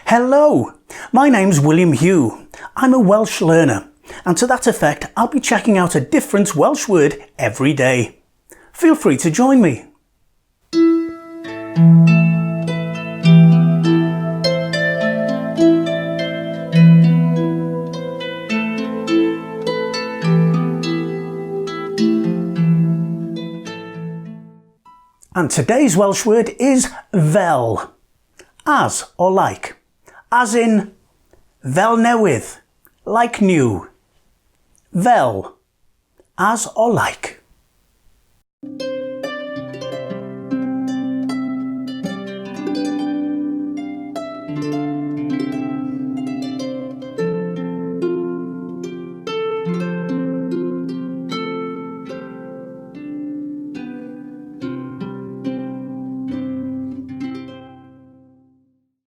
Hello, my name's William Hugh. I'm a Welsh learner, and to that effect I'll be checking out a different Welsh word every day. Feel free to join me. And today's Welsh word is fel, as or like, as in fel newydd, like new. Fel, as or like.